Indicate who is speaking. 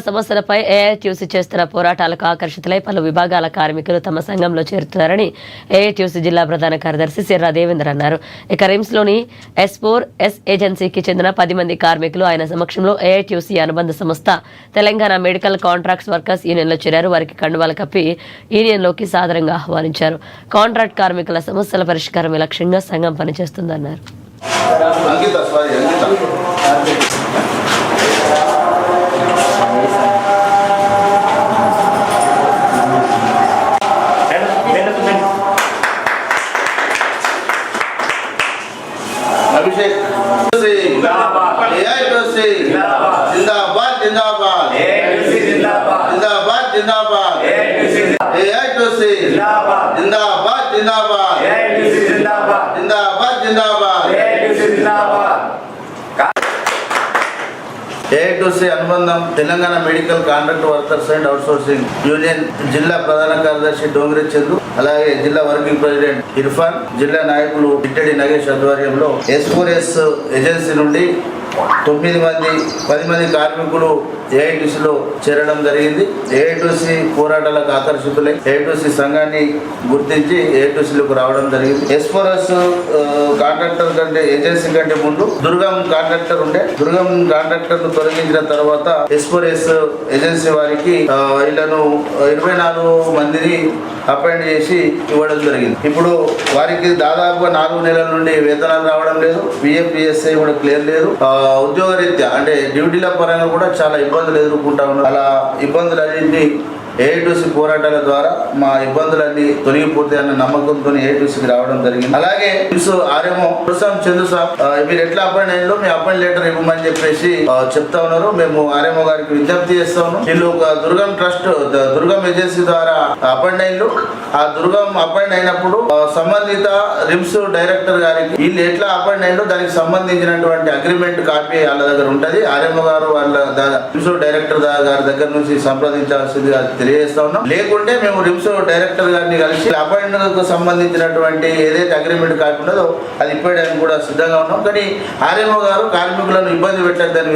Speaker 1: సమస్యలపై ఏఐటీయూసీ చేస్తున్న పోరాటాలకు ఆకర్షితులై పలు విభాగాల కార్మికులు తమ సంఘంలో చేరుతున్నారని ఏఐటీయూసీ జిల్లా ప్రధాన కార్యదర్శి సిర్రా దేవేంద్ర అన్నారు. ఇక రిమ్స్లోని S4S ఏజెన్సీకి చెందిన 10 మంది కార్మికులు ఆయన సమక్షంలో ఏఐటీయూసీ అనుబంధ సంస్థ తెలంగాణ మెడికల్ కాంట్రాక్ట్స్ వర్కర్స్ యూనియన్లో చేరారు. వారికి కండువాలు కప్పి యూనియన్లోకి సాదరంగా ఆహ్వానించారు. కాంట్రాక్ట్ కార్మికుల సమస్యల పరిష్కారమే లక్ష్యంగా సంఘం పనిచేస్తుందన్నారు.
Speaker 2: ఏఐటీయూసీ అనుబంధం Telangana medical contract workers and outsourcing union జిల్లా ప్రధాన కార్యదర్శి డోంగ్రే చంద్రు, అలాగే జిల్లా వర్కింగ్ ప్రెసిడెంట్ ఇర్ఫాన్, జిల్లా నాయకులు ఇట్టడి నగేష్ ఆధ్వర్యంలో S4S ఏజెన్సీ నుండి 10 మంది కార్మికులు ఏఐటీయూసీలో చేరడం జరిగింది. ఏఐటీయూసీ పోరాటాలకు ఆకర్షితులై ఏఐటీయూసీ సంఘాన్ని గుర్తించి ఏఐటీయూసీలోకి రావడం జరిగింది. S4S కాంట్రాక్టర్ కంటే ఏజెన్సీ కంటే ముందు దుర్గం కాంట్రాక్టర్ ఉండే. దుర్గం కాంట్రాక్టర్ ను తొలగించిన తర్వాత S4S ఏజెన్సీ వారికి వీళ్ళను 24 మందిని అపాయింట్ చేసి ఇవ్వడం జరిగింది. ఇప్పుడు వారికి దాదాపుగా 4 నెలల నుండి వేతనాలు రావడం లేదు. PFPSI కూడా క్లియర్ లేదు. ఉద్యోగ రీత్యా అంటే డ్యూటీల పరంగా కూడా చాలా ఇబ్బందులు ఎదుర్కొంటా ఉన్నారు. అలా ఇబ్బందులన్నింటినీ ఏఐటీయూసీ పోరాటాల ద్వారా మా ఇబ్బందులన్నీ తొలగిపోతాయన్న నమ్మకంతో ఏఐటీయూసీకి రావడం జరిగింది. అలాగే ఆర్ఎంఓ చందు సాబ్ మీరు ఎట్లా అపాయింట్ అయ్యిందో మీ అపాయింట్ లెటర్ ఇవ్వమని చెప్పేసి చెప్తా ఉన్నారు. మేము ఆర్ఎంఓ గారికి విజ్ఞప్తి చేస్తా ఉన్నాం. వీళ్ళు ఒక దుర్గం ట్రస్ట్ దుర్గం ఏజెన్సీ ద్వారా అపాయింట్ అయ్యిండు. ఆ దుర్గం అపాయింట్ అయినప్పుడు సంబంధిత రిమ్స్ డైరెక్టర్ గారికి వీళ్ళు ఎట్లా అపాయింట్ అయ్యిందో దానికి సంబంధించినటువంటి అగ్రిమెంట్ కాపీ వాళ్ళ దగ్గర ఉంటది. ఆర్ఎంఓ గారు వాళ్ళ రిమ్స్ డైరెక్టర్ గారి దగ్గర నుంచి సంప్రదించాల్సిందిగా తెలియజేస్తా ఉన్నాం. లేకుంటే మేము రిమ్స్ డైరెక్టర్ గారిని కలిసి అపాయింట్మెంట్ కు సంబంధించినటువంటి ఏదైతే అగ్రిమెంట్ కాకుండా అది ఇప్పటికి కూడా సిద్ధంగా ఉన్నాం. కానీ ఆర్ఎంఓ గారు కార్మికులను ఇబ్బంది పెట్టద్దని